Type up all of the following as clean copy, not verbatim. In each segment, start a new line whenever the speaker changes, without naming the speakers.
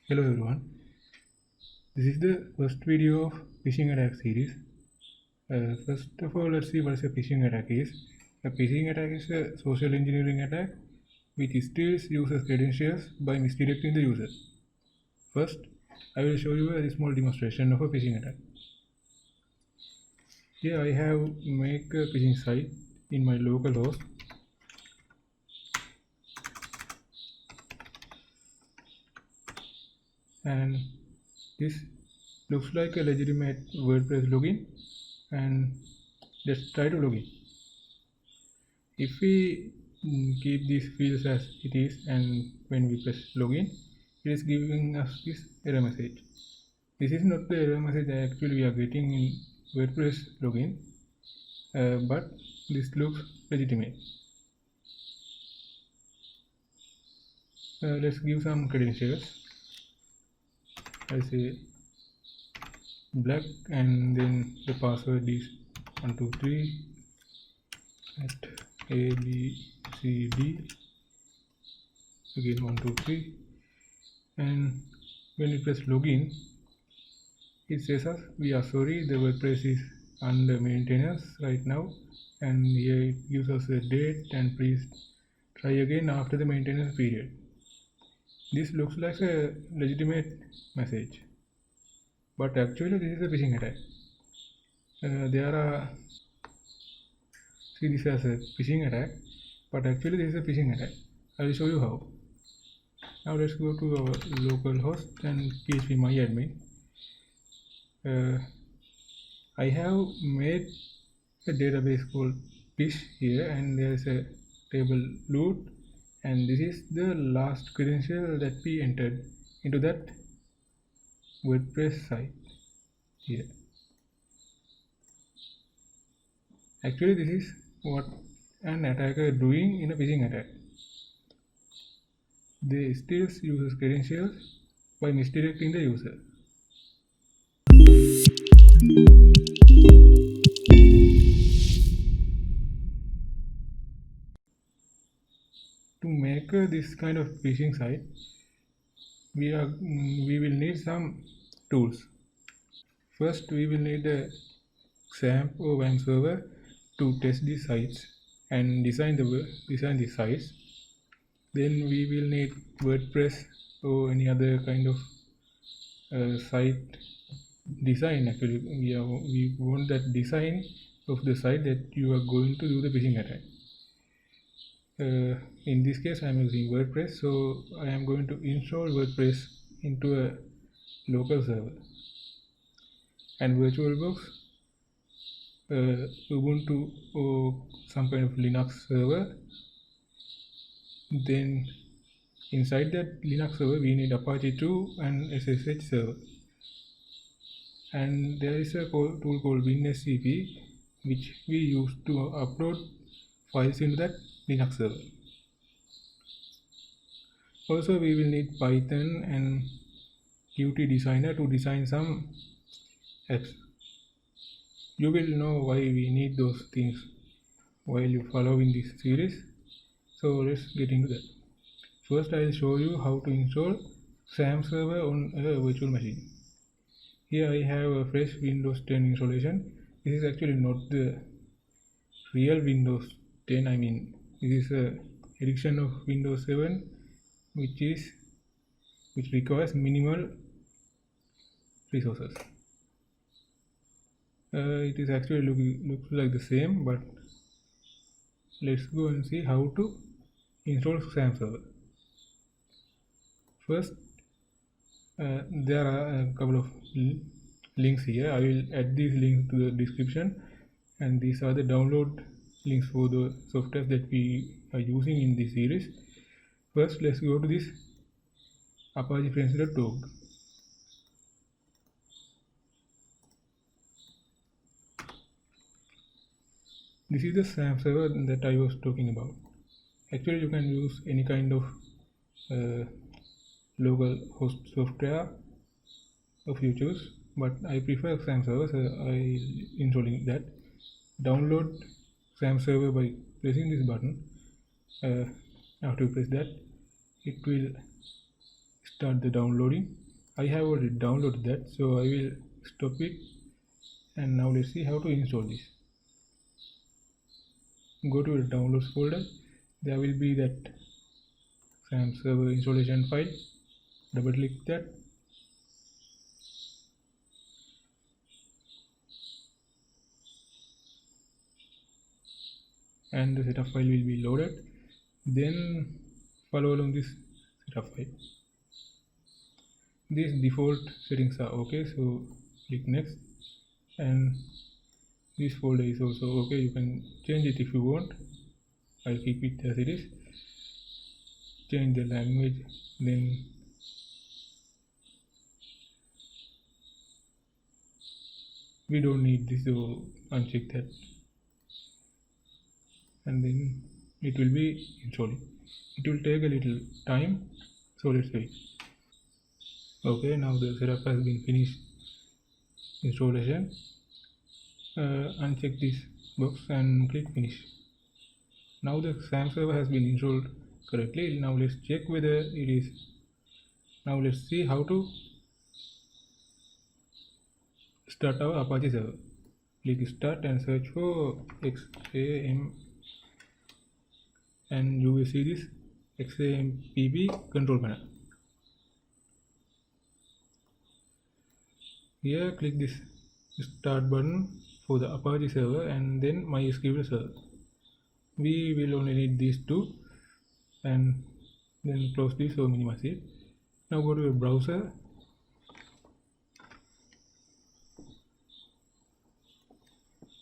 Hello everyone, this is the first video of phishing attack series. First of all, let's see what a phishing attack is. A phishing attack is a social engineering attack which steals users' credentials by misdirecting the user. First, I will show you a small demonstration of a phishing attack. Here I have made a phishing site in my local host. And this looks like a legitimate WordPress login, and let's try to log in. If we keep these fields as it is, and when we press login, it is giving us this error message. This is not the error message that actually we are getting in WordPress login, but this looks legitimate. Let's give some credentials. I say black, and then the password is 123 at abcd, again 123, and when we press login, it says us we are sorry, the WordPress is under maintenance right now, and here it gives us a date and please try again after the maintenance period. This looks like a legitimate message, but actually this is a phishing attack. See this as a phishing attack, but actually this is a phishing attack. I will show you how. Now let's go to our local host and php myadmin. I have made a database called fish here, and there is a table loot, and this is the last credential that we entered into that WordPress site here. Actually this is what an attacker doing in a phishing attack. They steal users' credentials by misdirecting the user. To make this kind of phishing site, we will need some tools. First, we will need a XAMPP or WAM server to test these sites and design the sites. Then we will need WordPress or any other kind of site design. Actually, we want that design of the site that you are going to do the phishing attack. In this case I am using WordPress, so I am going to install WordPress into a local server, and VirtualBox, Ubuntu or some kind of Linux server. Then inside that Linux server we need Apache 2 and SSH server, and there is a tool called WinSCP which we use to upload files into that Linux server. Also we will need Python and Qt designer to design some apps. You will know why we need those things while you follow in this series, so let's get into that. First I will show you how to install SAM server on a virtual machine. Here I have a fresh Windows 10 installation. This is actually not the real Windows 10, I mean this is a edition of Windows 7 which requires minimal resources. It is actually looks like the same, but let's go and see how to install SAM server. First, there are a couple of links here. I will add these links to the description, and these are the download links for the software that we are using in this series. First, let's go to this apachefriends.org. This is the SAM server that I was talking about. Actually, you can use any kind of local host software of you choose, but I prefer SAM server, so I installing that. Download SAM server by pressing this button. After you press that, it will start the downloading. I have already downloaded that, so I will stop it. And now let's see how to install this. Go to the downloads folder. There will be that XAMPP server installation file. Double click that. And the setup file will be loaded. Then follow along this setup file. These default settings are okay, so click next. And this folder is also okay. You can change it if you want. I'll keep it as it is. Change the language, then we don't need this, so uncheck that, and then it will be installing. It will take a little time, so let's wait. Okay, now the setup has been finished installation. Uncheck this box and click finish. Now the XAMPP server has been installed correctly. Now let's check whether it is. Now let's see how to start our Apache server. Click start and search for XAMPP, and you will see this XAMPP control panel. Here click this start button for the Apache server and then MySQL server. We will only need these two, and then close this or minimize it. Now go to your browser,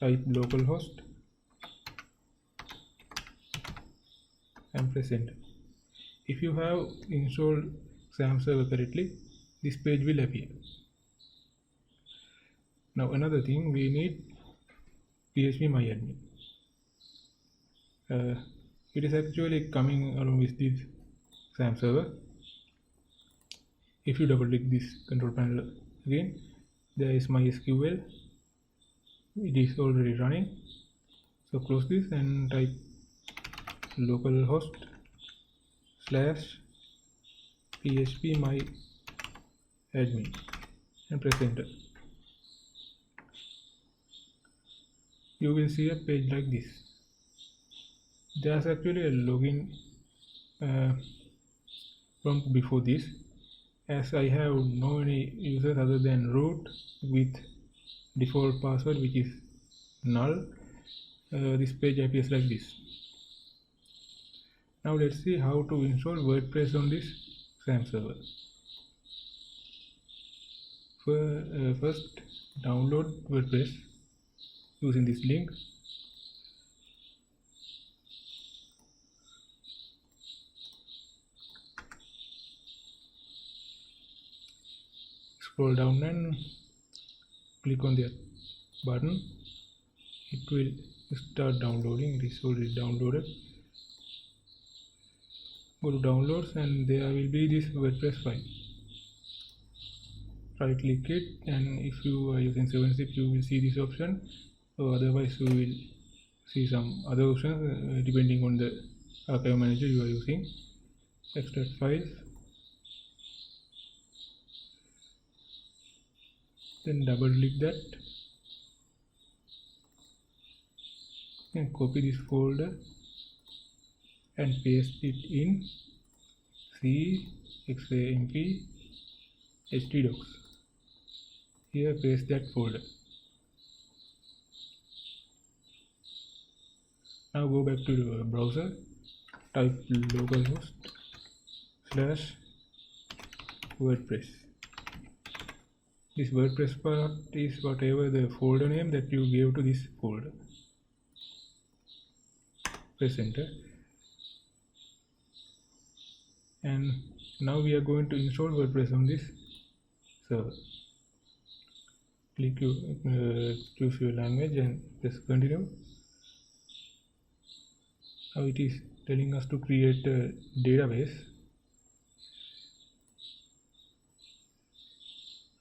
type localhost and press enter. If you have installed XAMPP server correctly, this page will appear. Now another thing, we need PHP myadmin. It is actually coming along with this XAMPP server. If you double click this control panel again, there is MySQL. It is already running. So close this and type localhost /php myadmin and press enter. You will see a page like this. There's actually a login prompt before this. As I have no any users other than root with default password which is null, this page appears like this. Now let's see how to install WordPress on this XAMPP server. First, download WordPress using this link. Scroll down and click on that button. It will start downloading. It is already downloaded. Go to downloads and there will be this WordPress file. Right click it, and if you are using 7-zip you will see this option, or otherwise you will see some other options depending on the archive manager you are using. Extract files, then double click that and copy this folder and paste it in XAMPP htdocs. Here paste that folder. Now go back to the browser, type localhost /WordPress. This WordPress part is whatever the folder name that you gave to this folder. Press enter. And now we are going to install WordPress on this server. Click choose your language and press continue. Now it is telling us to create a database.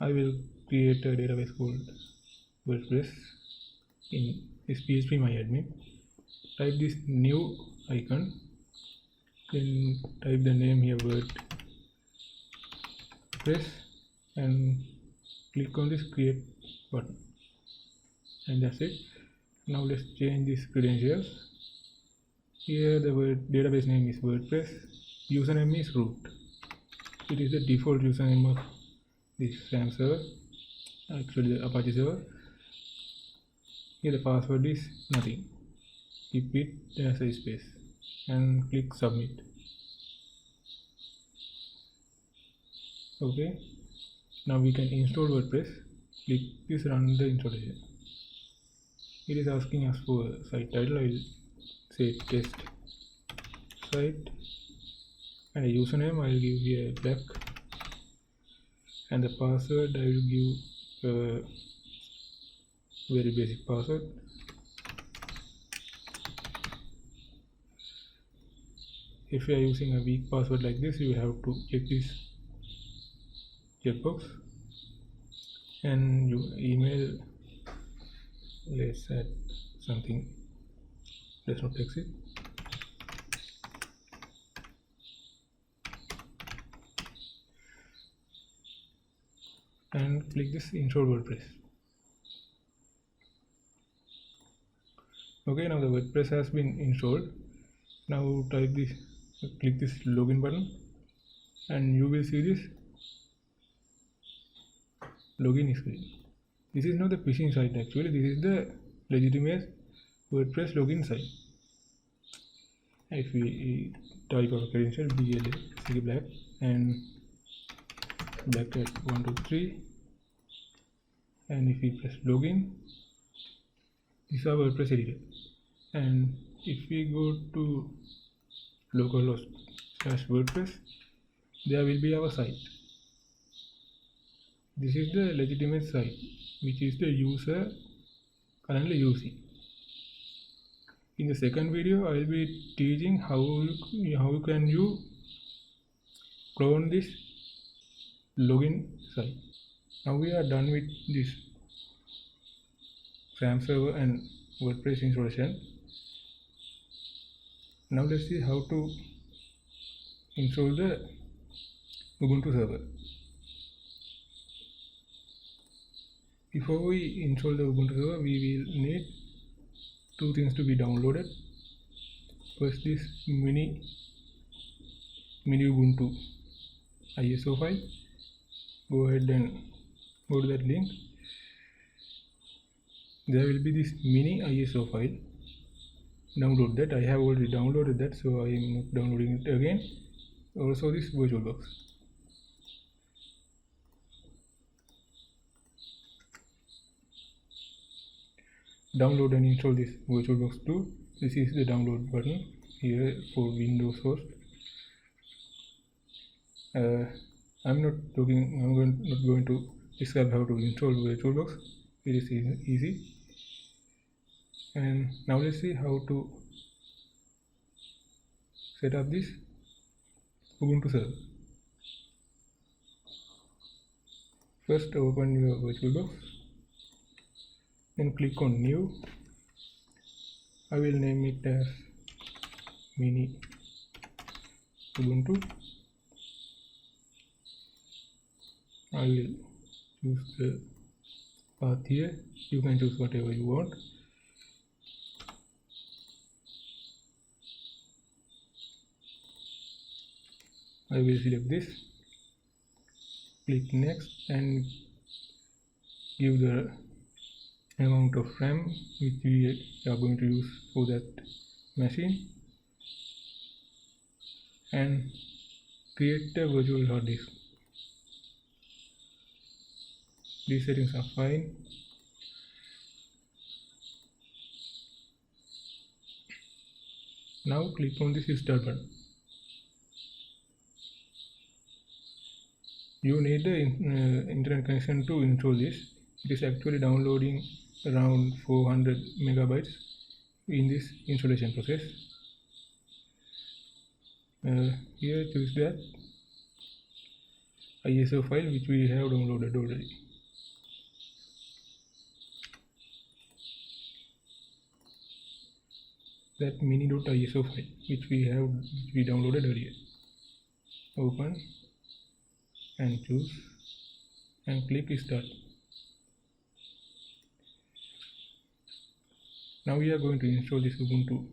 I will create a database called WordPress in this PHP myadmin. Type this new icon, then type the name here WordPress WordPress and click on this create button, and that's it. Now let's change these credentials. Here the database name is WordPress, username is root. It is the default username of this SAM server, actually the Apache server. Here the password is nothing. Keep it as a space and click submit. Okay, now we can install WordPress. Click this run the installation. It is asking us for a site title. I will say test site, and a username I will give here black, and the password I will give a very basic password. If you are using a weak password like this, you have to check this checkbox, and your email, let's add something, let's not exit. And click this install WordPress. Okay, now the WordPress has been installed. Now type this, click this login button, and you will see this login screen. This is not the phishing site actually, this is the legitimate WordPress login site. If we type our credential BLA black and black at 123, and if we press login, this is our WordPress editor. And if we go to localhost/WordPress, there will be our site. This is the legitimate site which is the user currently using. In the second video, I will be teaching how can you clone this login site. Now we are done with this SAM server and WordPress installation. Now let's see how to install the Ubuntu server. Before we install the Ubuntu server, we will need two things to be downloaded. First, this mini Ubuntu ISO file. Go ahead and go to that link. There will be this mini ISO file. Download that. I have already downloaded that, so I am not downloading it again. Also this VirtualBox. Download and install this VirtualBox too. This is the download button here for Windows host. I'm not going to describe how to install VirtualBox. It is easy. And now let's see how to set up this Ubuntu server. First, open your VirtualBox, then click on New. I will name it as Mini Ubuntu. I will choose the path here. You can choose whatever you want. I will select this, click next, and give the amount of RAM which we are going to use for that machine, and create a virtual hard disk. These settings are fine. Now click on this install button. You need the internet connection to install this. It is actually downloading around 400 megabytes in this installation process. Here choose that ISO file which we have downloaded already. That mini.iso file which we downloaded earlier. Open. and choose and click start. Now we are going to install this Ubuntu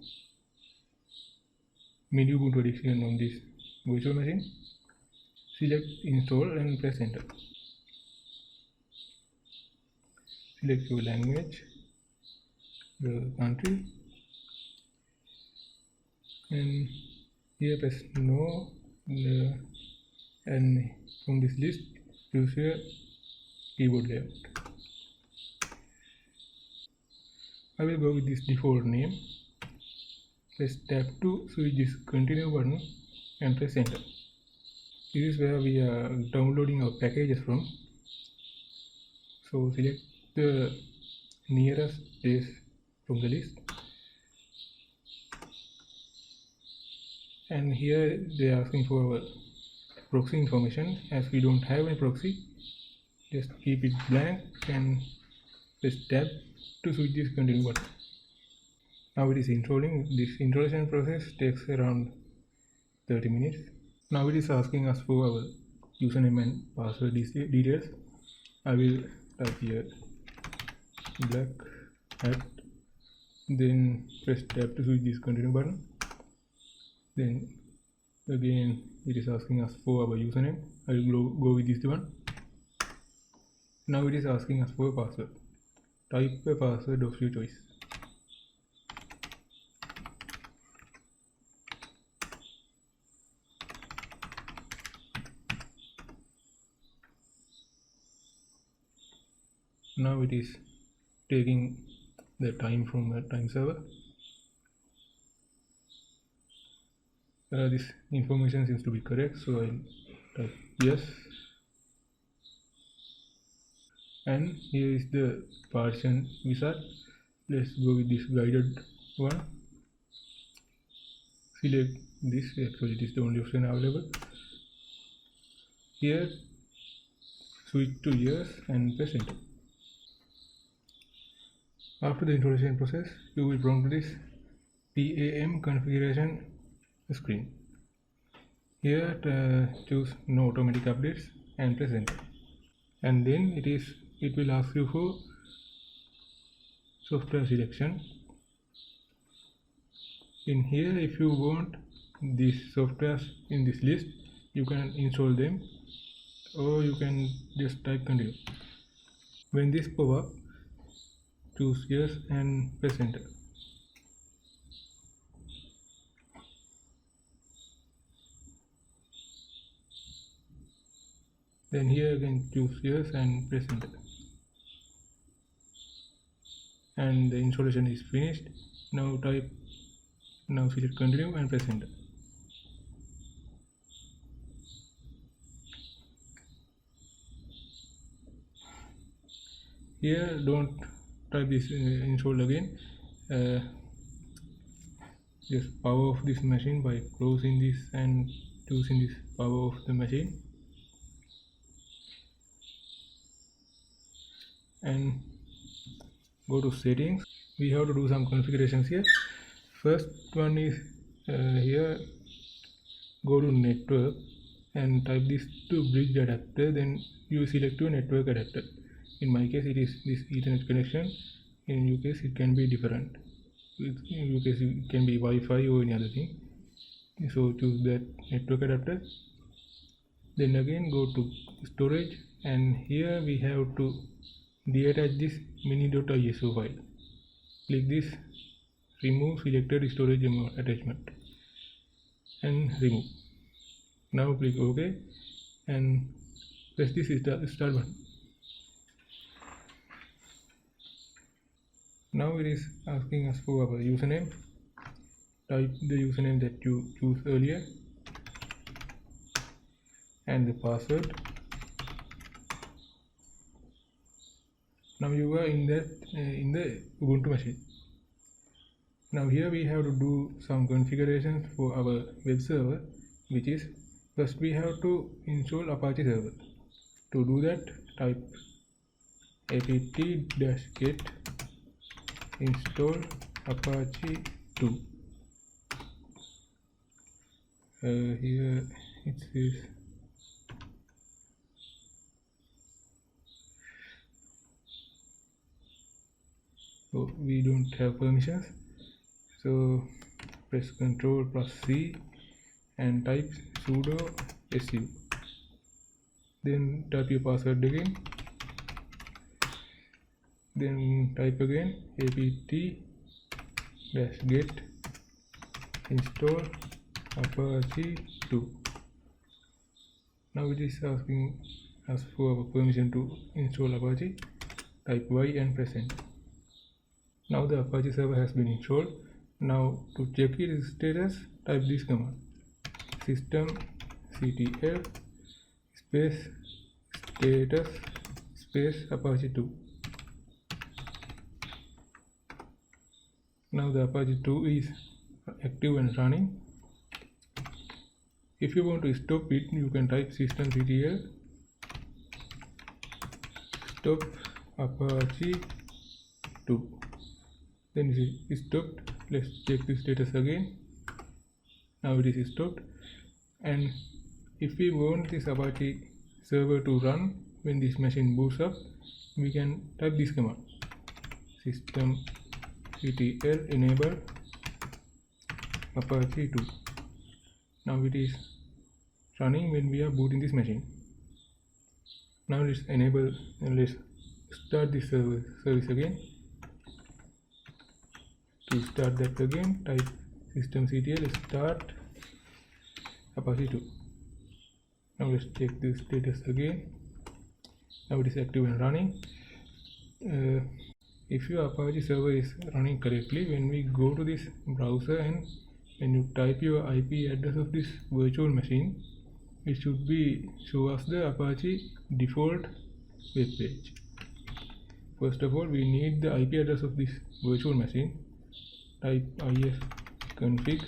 mini Ubuntu edition on this virtual machine. Select install and press enter. Select your language, the country, and here press no, and from this list choose your keyboard layout. I will go with this default name. Press tab to switch this continue button and press enter. This is where we are downloading our packages from. So select the nearest place from the list, and here they are asking for our proxy information. As we don't have any proxy, just keep it blank and press tab to switch this continue button. Now it is installing. This installation process takes around 30 minutes. Now it is asking us for our username and password details. I will type here black hat, then press tab to switch this continue button. Then again it is asking us for our username. I will go with this one. Now it is asking us for a password. Type a password of your choice. Now it is taking the time from a time server. This information seems to be correct, so I'll type yes. And here is the partition wizard. Let's go with this guided one. Select this, actually it is the only option available. Here switch to yes and press enter. After the installation process, you will prompt this PAM configuration screen. Here choose no automatic updates and press enter. And then it will ask you for software selection. In here, if you want these softwares in this list, you can install them, or you can just type continue. When this pop up, choose yes and press enter. Then here again choose yes and press enter. And the installation is finished. Now select continue and press enter. Here don't type this install again. Just power off this machine by closing this and choosing this power off the machine, and go to settings. We have to do some configurations here. First one is here, go to network and type this to bridge adapter, then you select your network adapter. In my case it is this Ethernet connection. In your case it can be different. In your case it can be Wi-Fi or any other thing. So choose that network adapter. Then again go to storage, and here we have to deattach this mini.iso file. Click this remove selected storage attachment and remove. Now click OK and press this start button. Now it is asking us for our username. Type the username that you choose earlier and the password. Now you are in the Ubuntu machine. Now here we have to do some configurations for our web server, which is first we have to install Apache server. To do that, type apt-get install Apache 2. Here it says so we don't have permissions. So press Ctrl+C and type sudo su. Then type your password again. Then type again apt-get install Apache 2. Now it is asking us for permission to install Apache. Type Y and press enter. Now the Apache server has been installed. Now to check its status, type this command: systemctl space status space Apache 2. Now the Apache 2 is active and running. If you want to stop it, you can type systemctl stop Apache 2. Then it is stopped. Let's check the status again. Now it is stopped. And if we want this Apache server to run when this machine boots up, we can type this command: systemctl enable Apache 2. Now it is running when we are booting this machine. Now let's enable and let's start this service again. To start that again, type systemctl start Apache 2. Now let's check the status again. Now it is active and running. If your Apache server is running correctly, when we go to this browser and when you type your IP address of this virtual machine, it should be show us the Apache default web page. First of all, we need the IP address of this virtual machine. Type ifconfig.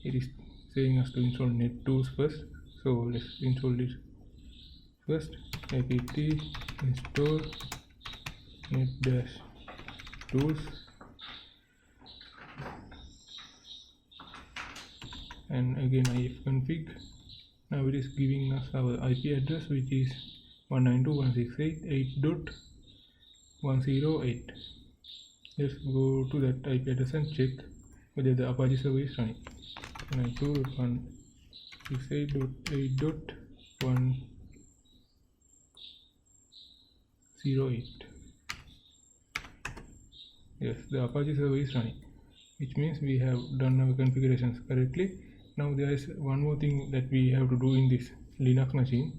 It is saying us to install NetTools first, so let's install this first. apt install net-tools and again ifconfig. Now it is giving us our IP address, which is 192.168.8.108. Let's go to that IP address and check whether the Apache server is running. 192.168.108. Yes, the Apache server is running, which means we have done our configurations correctly. Now there is one more thing that we have to do in this Linux machine,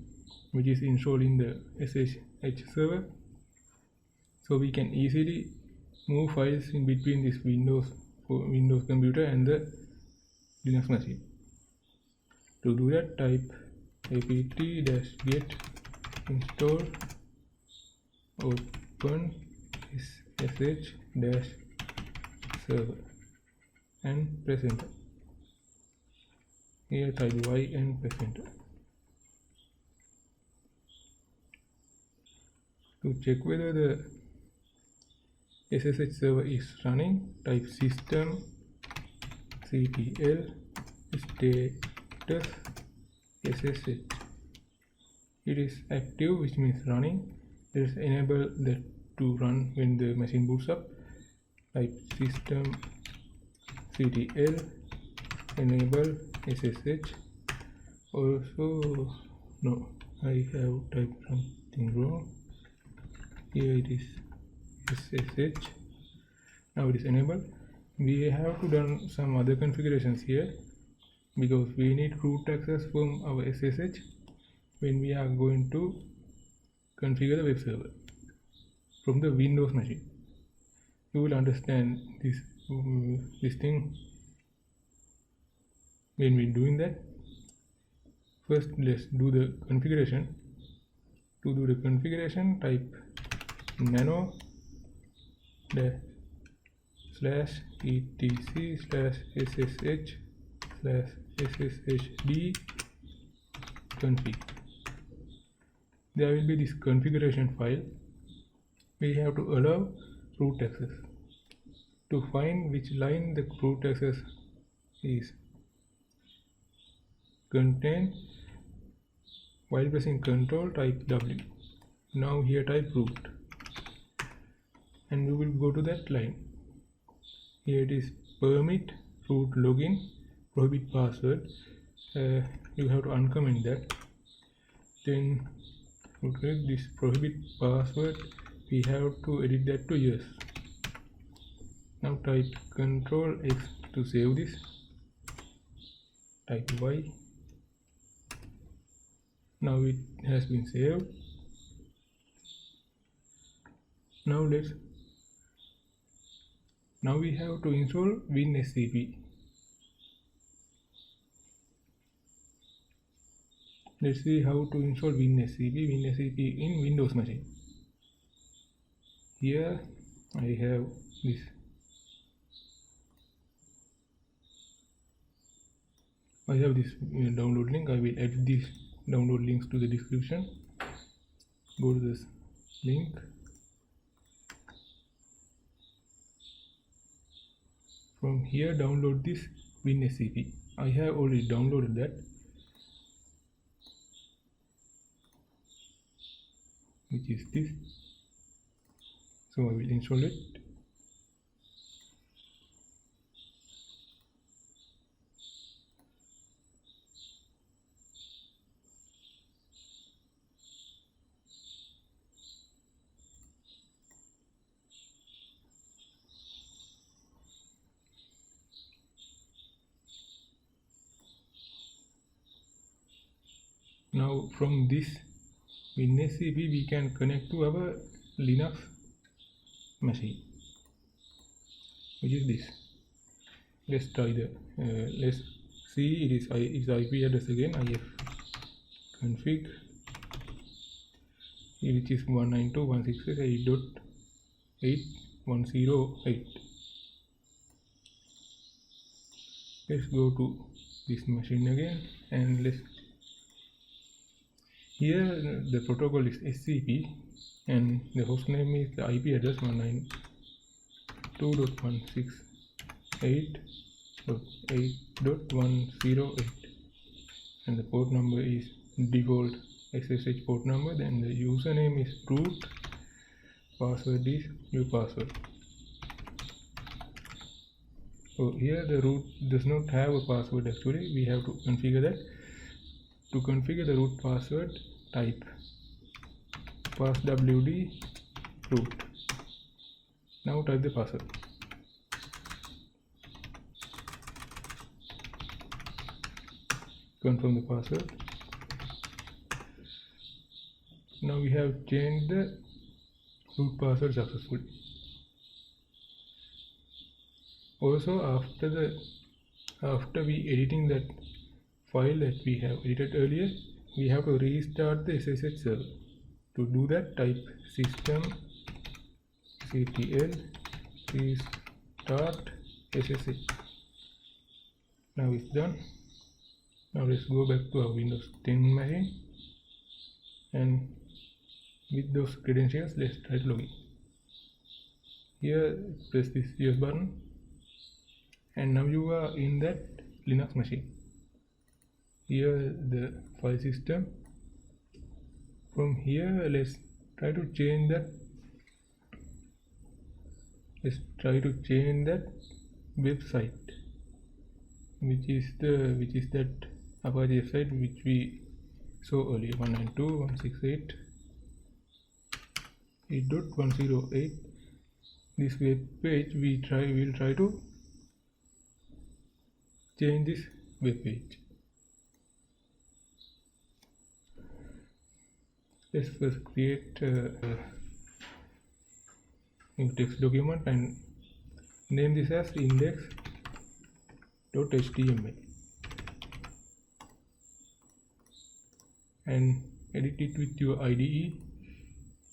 which is installing the SSH server, so we can easily move files in between this Windows computer and the Linux machine. To do that, type apt-get install open ssh-server and press enter. Here type Y and press enter. To check whether the SSH server is running, type systemctl status SSH. It is active, which means running. Let's enable that to run when the machine boots up. Type systemctl enable SSH. Also, no, I have typed something wrong. Here it is SSH. Now it is enabled. We have to done some other configurations here because we need root access from our SSH when we are going to configure the web server from the Windows machine. You will understand this thing when we doing that. First, let's do the configuration. To do the configuration, type nano /etc/ssh/sshd config. There will be this configuration file. We have to allow root access. To find which line the root access is contained, while pressing Ctrl, type W. Now here type root. and we will go to that line. Here it is permit root login prohibit password. You have to uncomment that. Then okay, this prohibit password we have to edit that to yes. Now type Ctrl X to save this. Type Y. Now it has been saved. Now we have to install WinSCP. Let's see how to install WinSCP in Windows machine. Here I have this. I have this download link. I will add these download links to the description. Go to this link. From here download this WinSCP. I have already downloaded that, which is this. So I will install it. Now from this WinSCP we can connect to our Linux machine, which is this. Let's try the let's see. It is its IP address again, ifconfig, which is 192.168.8.108. Let's go to this machine again, and let's here the protocol is SCP and the host name is the IP address 192.168.8.108 and the port number is default SSH port number. Then the username is root, password is your password. So here the root does not have a password actually, we have to configure that. To configure the root password, type passwd root. Now type the password. Confirm the password. Now we have changed the root password successfully. Also after we editing that file that we have edited earlier, we have to restart the SSH server. To do that, type systemctl restart SSH. Now it's done. Now let's go back to our Windows 10 machine, and with those credentials let's try to log in. Here press this yes button, and now you are in that Linux machine. Here the file system. From here let's try to change that. Website, which is that Apache website which we saw earlier, 192.168.8.108. This web page will try to change this web page. Let's first create a new text document and name this as index.html and edit it with your IDE.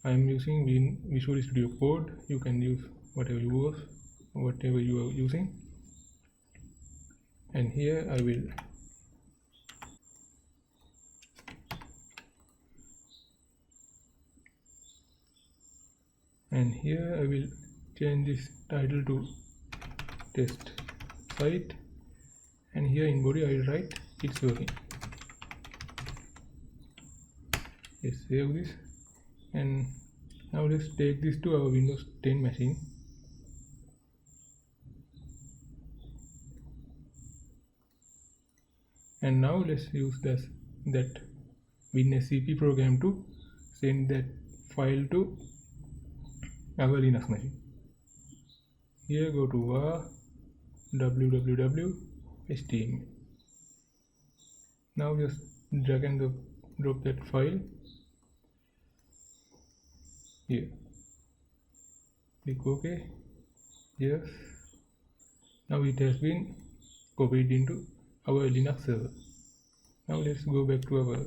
I am using Visual Studio Code. You can use whatever you are using. And here I will change this title to test site, and here in body I will write it's working. Let's save this and Now let's take this to our Windows 10 machine. And now let's use that WinSCP program to send that file to our Linux machine. Here go to var www.html. Now just drag and drop that file here. Click OK. Yes. Now it has been copied into our Linux server. Now let's go back to our.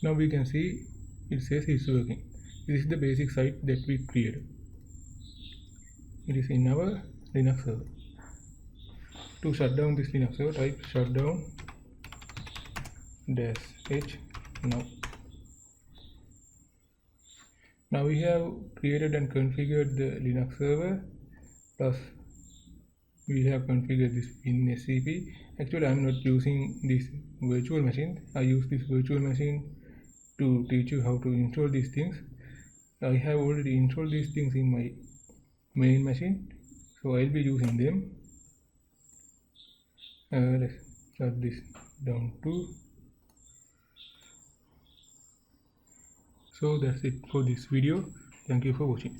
Now we can see it says it's working. This is the basic site that we created. It is in our Linux server. To shut down this Linux server, type shutdown -h now. Now we have created and configured the Linux server, plus we have configured this WinSCP. Actually, I am not using this virtual machine. I use this virtual machine to teach you how to install these things. I have already installed these things in my main machine, so I'll be using them. Let's shut this down too. So that's it for this video. Thank you for watching.